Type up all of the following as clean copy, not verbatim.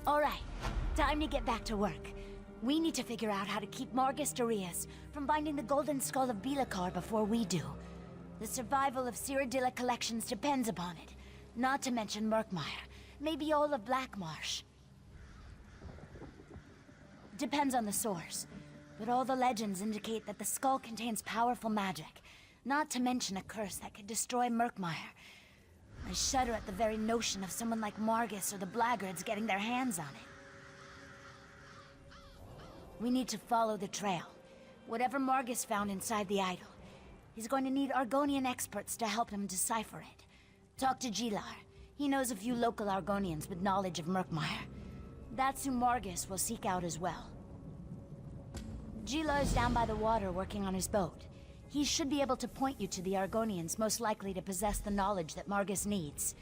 Alright, time to get back to work. We need to figure out how to keep Margus Darius from finding the golden skull of Bilakar before we do. The survival of Cyrodiila collections depends upon it. Not to mention Murkmire. Maybe all of Blackmarsh. Depends on the source. But all the legends indicate that the skull contains powerful magic. Not to mention a curse that could destroy Murkmire. I shudder at the very notion of someone like Margus or the Blackguards getting their hands on it. We need to follow the trail. Whatever Margus found inside the idol, he's going to need Argonian experts to help him decipher it. Talk to Gilar. He knows a few local Argonians with knowledge of Murkmire. That's who Margus will seek out as well. Gilar's down by the water working on his boat. He should be able to point you to the Argonians most likely to possess the knowledge that Margus needs.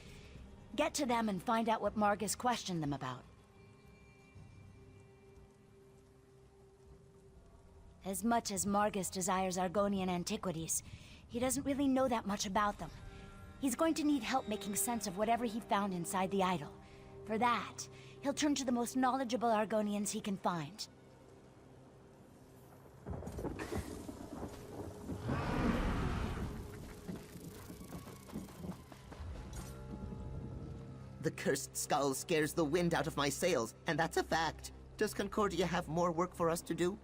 Get to them and find out what Margus questioned them about. As much as Margus desires Argonian antiquities, he doesn't really know that much about them. He's going to need help making sense of whatever he found inside the idol. For that, he'll turn to the most knowledgeable Argonians he can find. The cursed skull scares the wind out of my sails, and that's a fact. Does Concordia have more work for us to do?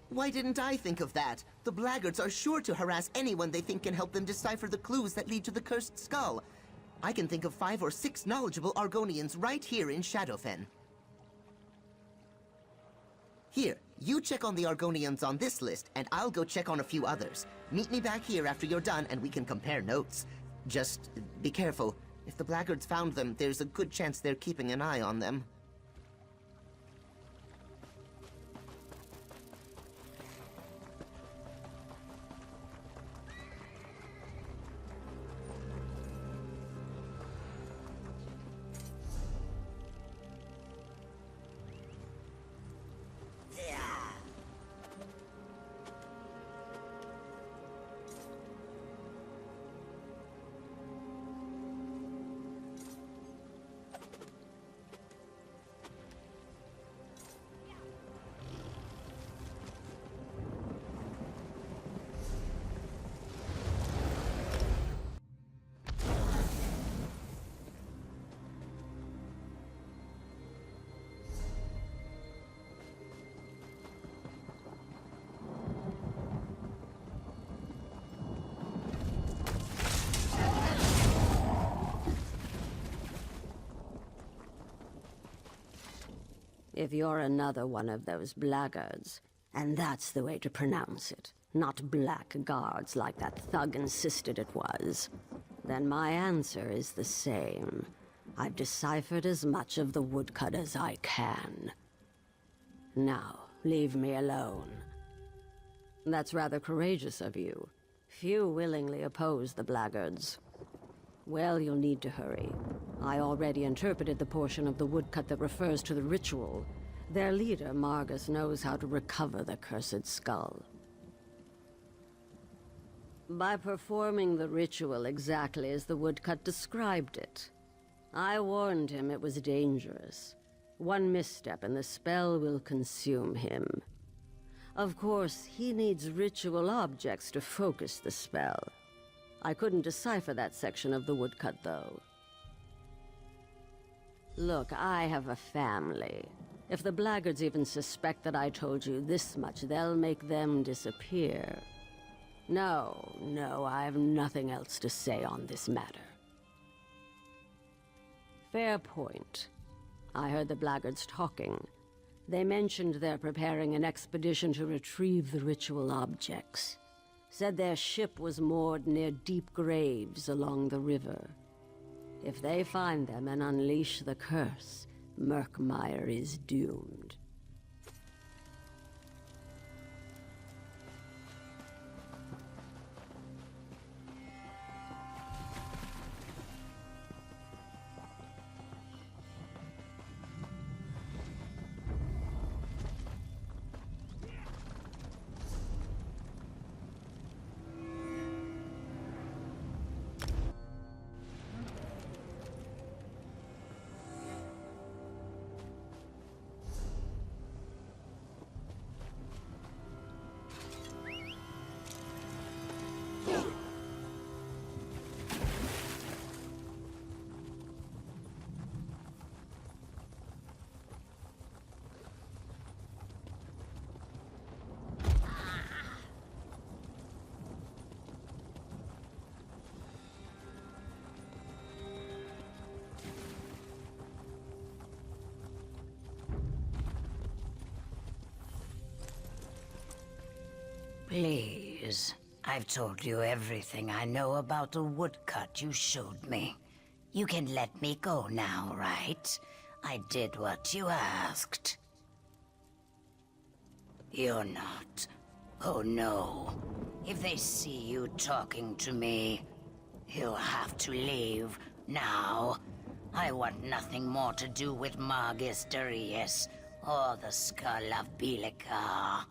Why didn't I think of that? The Blackguards are sure to harass anyone they think can help them decipher the clues that lead to the cursed skull. I can think of 5 or 6 knowledgeable Argonians right here in Shadowfen. Here, you check on the Argonians on this list, and I'll go check on a few others. Meet me back here after you're done, and we can compare notes. Just be careful. If the Blackguards found them, there's a good chance they're keeping an eye on them. If you're another one of those blackguards, and that's the way to pronounce it, not blackguards like that thug insisted it was, then my answer is the same. I've deciphered as much of the woodcut as I can. Now, leave me alone. That's rather courageous of you. Few willingly oppose the blackguards. Well, you'll need to hurry. I already interpreted the portion of the woodcut that refers to the ritual. Their leader, Margus, knows how to recover the cursed skull. By performing the ritual exactly as the woodcut described it. I warned him it was dangerous. One misstep and the spell will consume him. Of course, he needs ritual objects to focus the spell. I couldn't decipher that section of the woodcut, though. Look, I have a family. If the blackguards even suspect that I told you this much, they'll make them disappear. No, I have nothing else to say on this matter. Fair point. I heard the blackguards talking. They mentioned they're preparing an expedition to retrieve the ritual objects. Said their ship was moored near deep graves along the river. If they find them and unleash the curse, Murkmire is doomed. Please. I've told you everything I know about the woodcut you showed me. You can let me go now, right? I did what you asked. You're not. Oh no. If they see you talking to me, you'll have to leave now. I want nothing more to do with Margis Darius or the skull of Bilikar.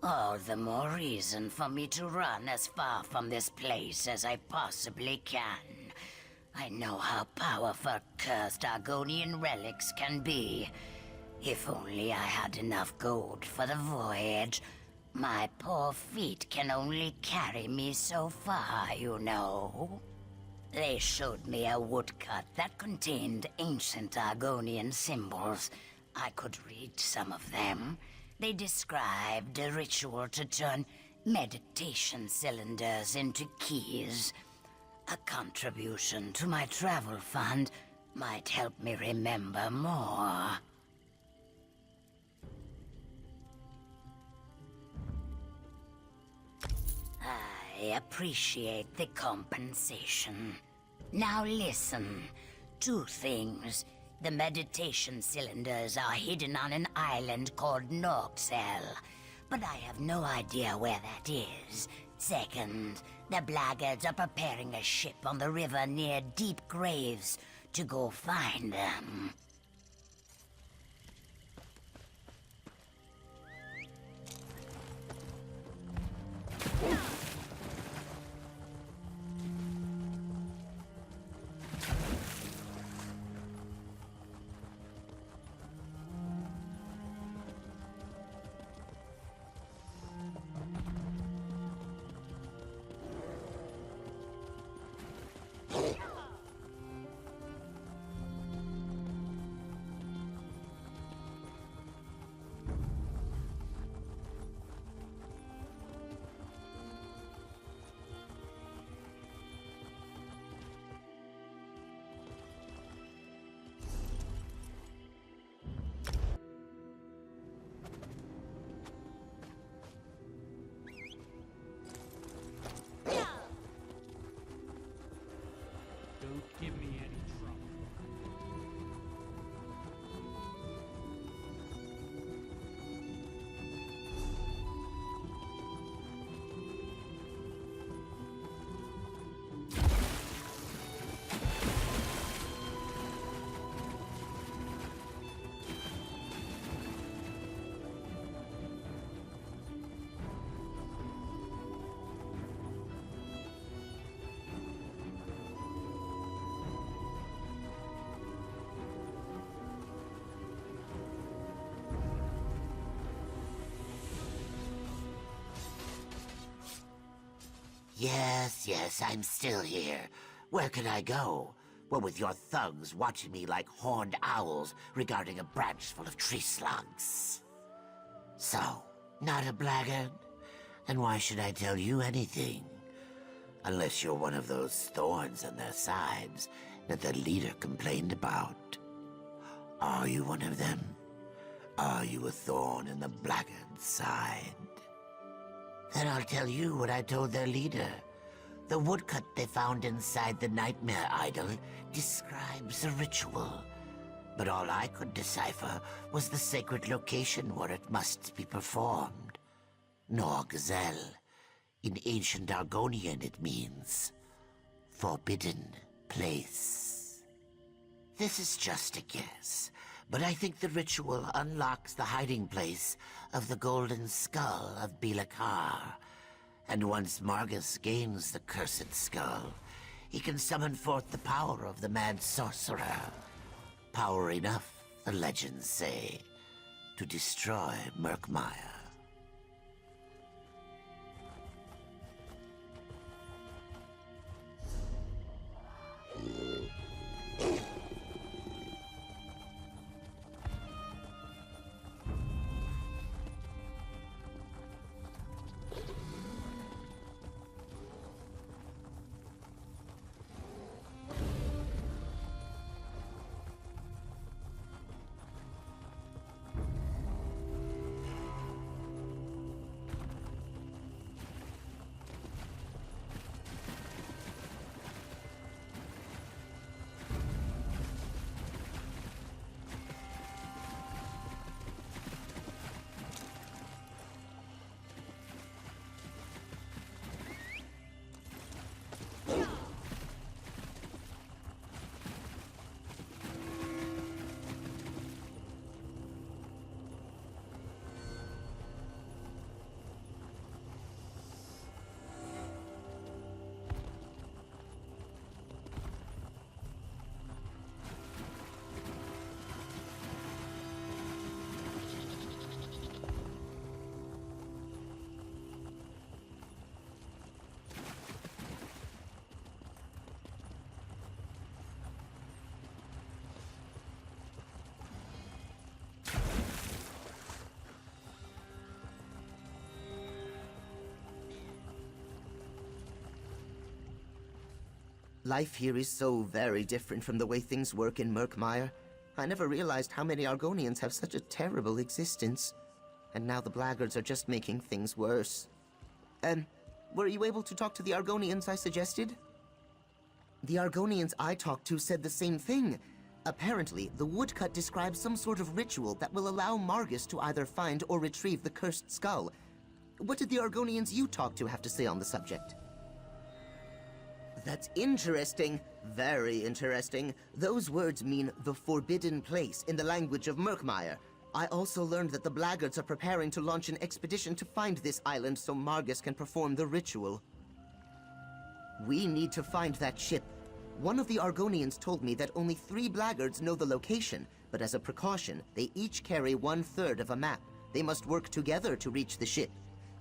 All the more reason for me to run as far from this place as I possibly can. I know how powerful cursed Argonian relics can be. If only I had enough gold for the voyage. My poor feet can only carry me so far, you know. They showed me a woodcut that contained ancient Argonian symbols. I could read some of them. They described a ritual to turn meditation cylinders into keys. A contribution to my travel fund might help me remember more. I appreciate the compensation. Now listen. 2 things. The meditation cylinders are hidden on an island called Norksel, but I have no idea where that is. Second, the blackguards are preparing a ship on the river near Deep Graves to go find them. Don't give me any trouble. Yes, I'm still here. Where can I go? Well, with your thugs watching me like horned owls regarding a branch full of tree slugs. So, not a blackguard? Then why should I tell you anything? Unless you're one of those thorns in their sides that the leader complained about. Are you one of them? Are you a thorn in the blackguard's side? Then I'll tell you what I told their leader. The woodcut they found inside the Nightmare Idol describes a ritual. But all I could decipher was the sacred location where it must be performed. Norgzel. In ancient Argonian it means forbidden place. This is just a guess, but I think the ritual unlocks the hiding place of the golden skull of Bilikar. And once Margus gains the cursed skull, he can summon forth the power of the mad sorcerer. Power enough, the legends say, to destroy Murkmire. Life here is so very different from the way things work in Murkmire. I never realized how many Argonians have such a terrible existence. And now the blackguards are just making things worse. Were you able to talk to the Argonians I suggested? The Argonians I talked to said the same thing. Apparently, the woodcut describes some sort of ritual that will allow Margus to either find or retrieve the cursed skull. What did the Argonians you talked to have to say on the subject? That's interesting. Very interesting. Those words mean the forbidden place in the language of Murkmire. I also learned that the blackguards are preparing to launch an expedition to find this island so Margus can perform the ritual. We need to find that ship. One of the Argonians told me that only 3 blackguards know the location, but as a precaution, they each carry 1/3 of a map. They must work together to reach the ship.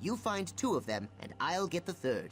You find 2 of them, and I'll get the 3rd.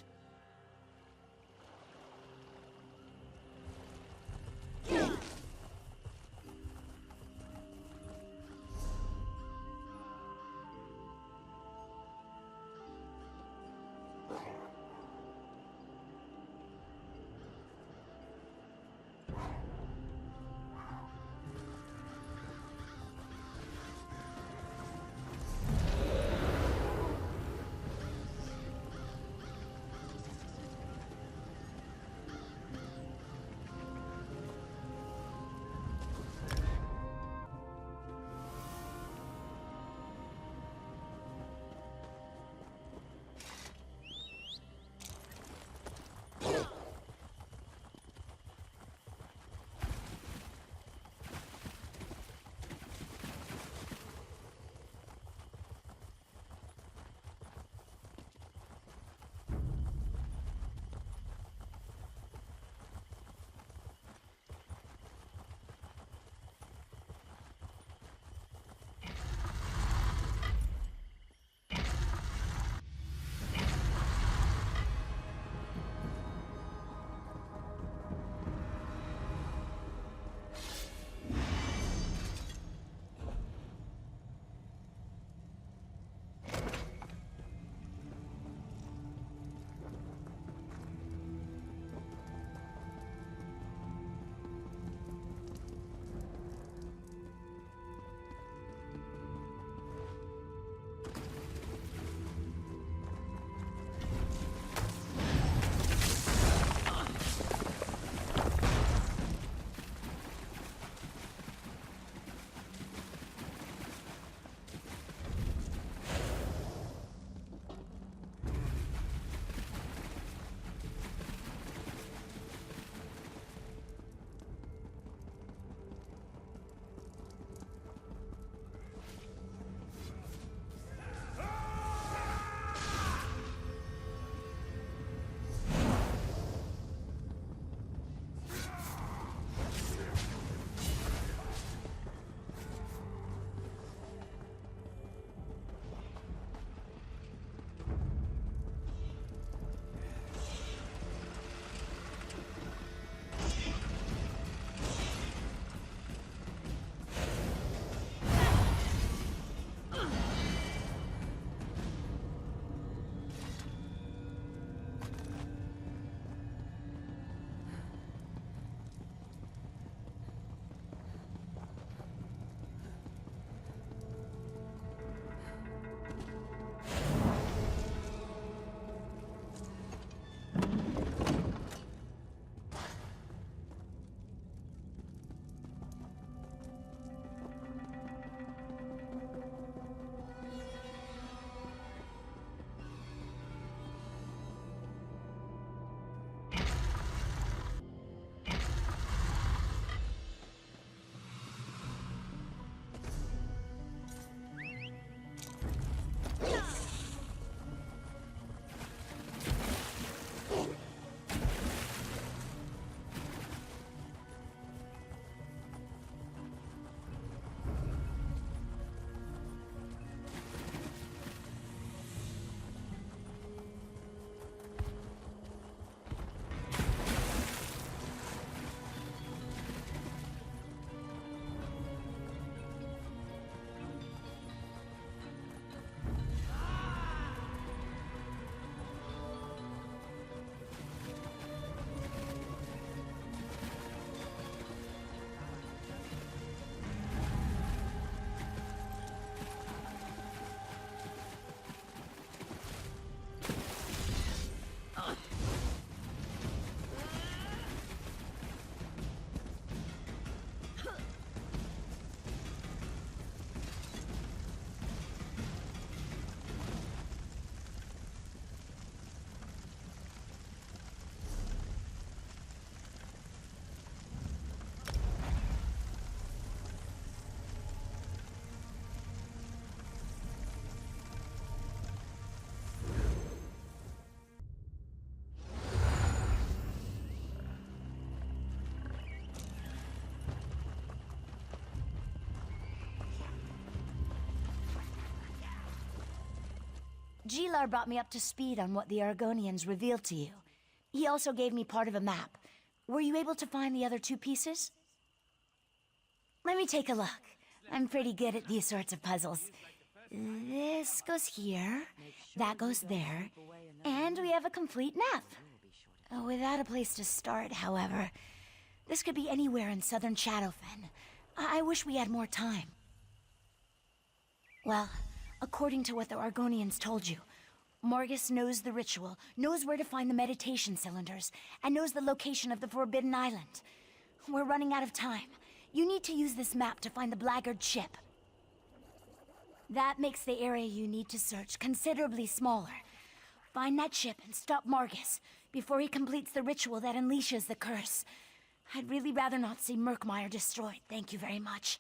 Gilar brought me up to speed on what the Argonians revealed to you. He also gave me part of a map. Were you able to find the other 2 pieces? Let me take a look. I'm pretty good at these sorts of puzzles. This goes here, that goes there, and we have a complete map. Without a place to start, however. This could be anywhere in southern Shadowfen. I wish we had more time. Well, according to what the Argonians told you, Morgus knows the ritual, knows where to find the meditation cylinders, and knows the location of the Forbidden Island. We're running out of time. You need to use this map to find the Blackguard ship. That makes the area you need to search considerably smaller. Find that ship and stop Morgus before he completes the ritual that unleashes the curse. I'd really rather not see Murkmire destroyed, thank you very much.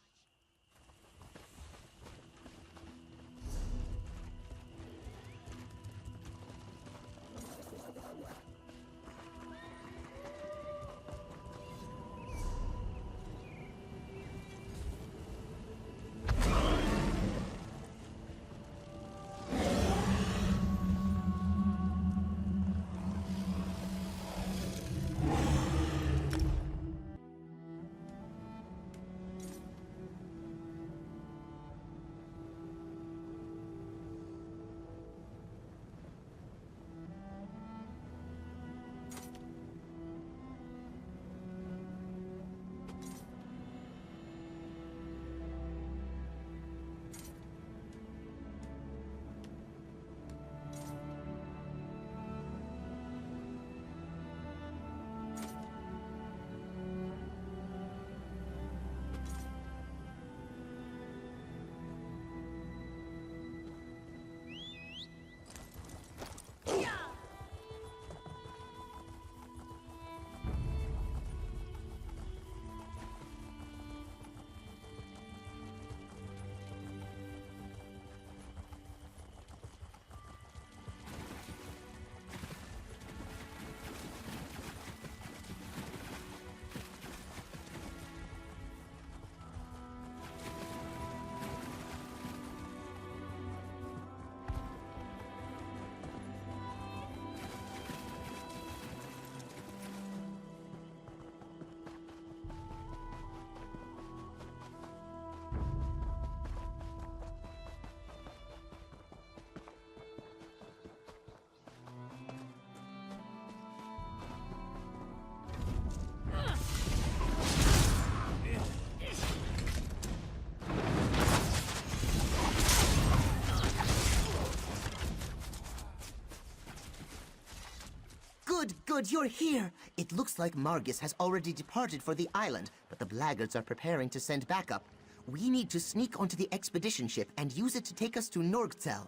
Good, you're here! It looks like Margus has already departed for the island, but the Blackguards are preparing to send backup. We need to sneak onto the expedition ship and use it to take us to Norgzel.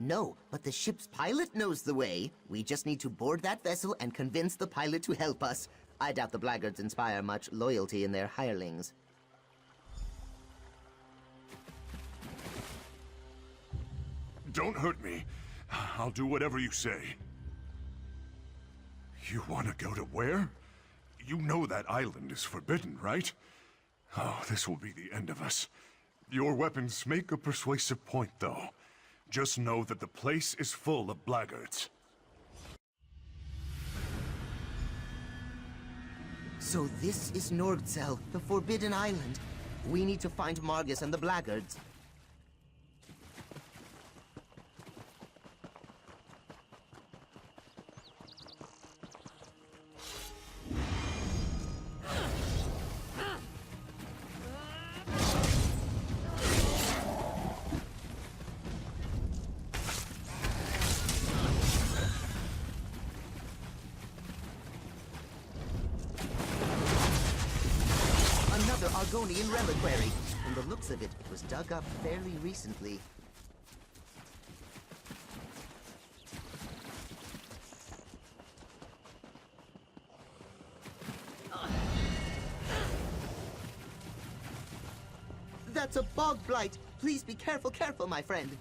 No, but the ship's pilot knows the way. We just need to board that vessel and convince the pilot to help us. I doubt the Blackguards inspire much loyalty in their hirelings. Don't hurt me. I'll do whatever you say. You want to go to where? You know that island is forbidden, right? Oh, this will be the end of us. Your weapons make a persuasive point, though. Just know that the place is full of Blackguards. So this is Norgzel, the Forbidden Island. We need to find Margus and the Blackguards. Another Argonian reliquary. From the looks of it, it was dug up fairly recently. That's a bog blight! Please be careful, my friend.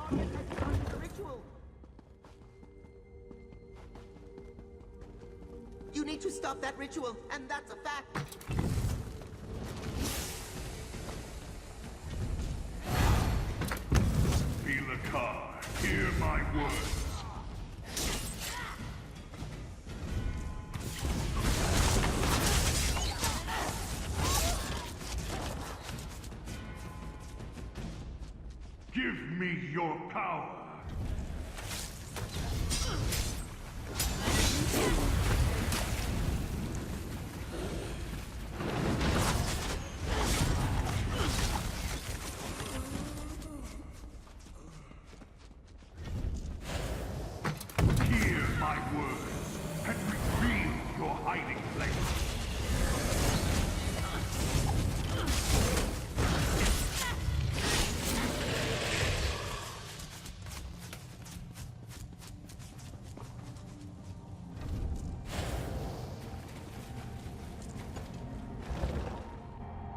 Marcus has joined the ritual. You need to stop that ritual, and that's a fact. Bilakar, hear my words. Give me your power! Hear my words, and reveal your hiding place.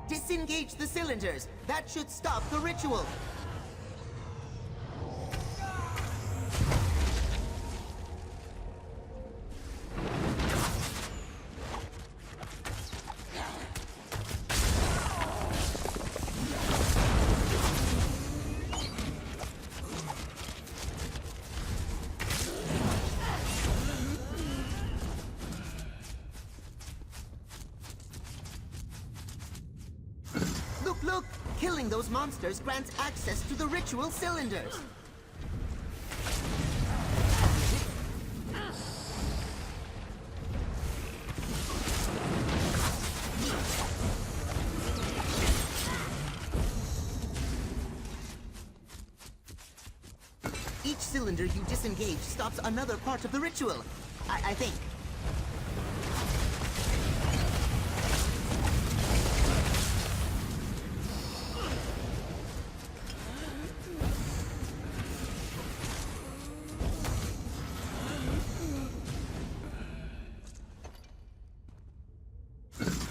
Disengage the cylinders. That should stop the ritual. Look! Killing those monsters grants access to the ritual cylinders. Each cylinder you disengage stops another part of the ritual. I think.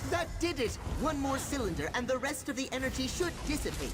That did it! One more cylinder and the rest of the energy should dissipate.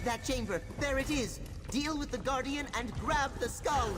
That chamber, there it is. Deal with the Guardian and grab the skull.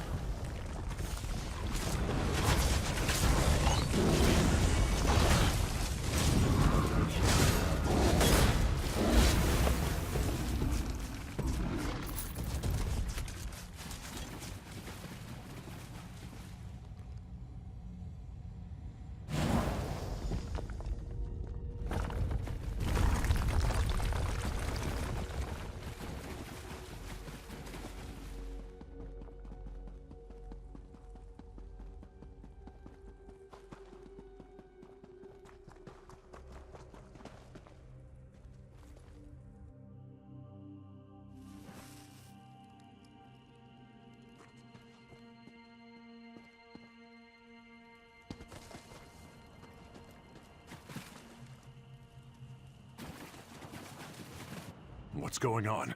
What's going on?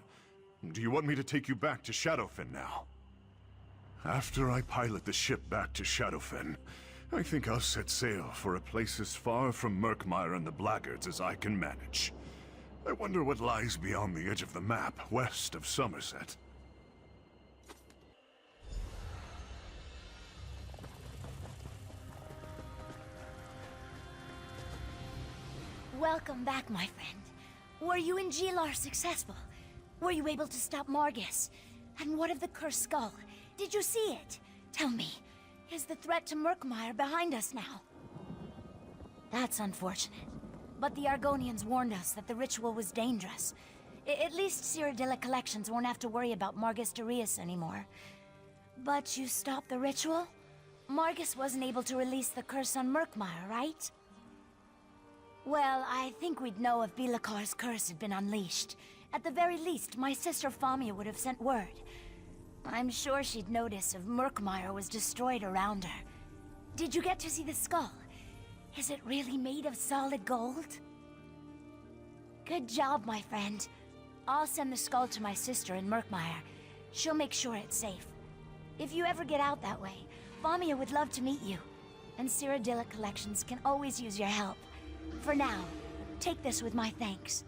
Do you want me to take you back to Shadowfen now? After I pilot the ship back to Shadowfen, I think I'll set sail for a place as far from Murkmire and the Blackguards as I can manage. I wonder what lies beyond the edge of the map, west of Somerset. Welcome back, my friend. Were you and Gilar successful? Were you able to stop Margus? And what of the cursed skull? Did you see it? Tell me, is the threat to Murkmire behind us now? That's unfortunate. But the Argonians warned us that the ritual was dangerous. At least Cyrodiila collections won't have to worry about Margus Darius anymore. But you stopped the ritual? Margus wasn't able to release the curse on Murkmire, right? Well, I think we'd know if Bilakar's curse had been unleashed. At the very least, my sister Famia would have sent word. I'm sure she'd notice if Murkmire was destroyed around her. Did you get to see the skull? Is it really made of solid gold? Good job, my friend. I'll send the skull to my sister in Murkmire. She'll make sure it's safe. If you ever get out that way, Vamia would love to meet you. And Cyrodiilic Collections can always use your help. For now, take this with my thanks.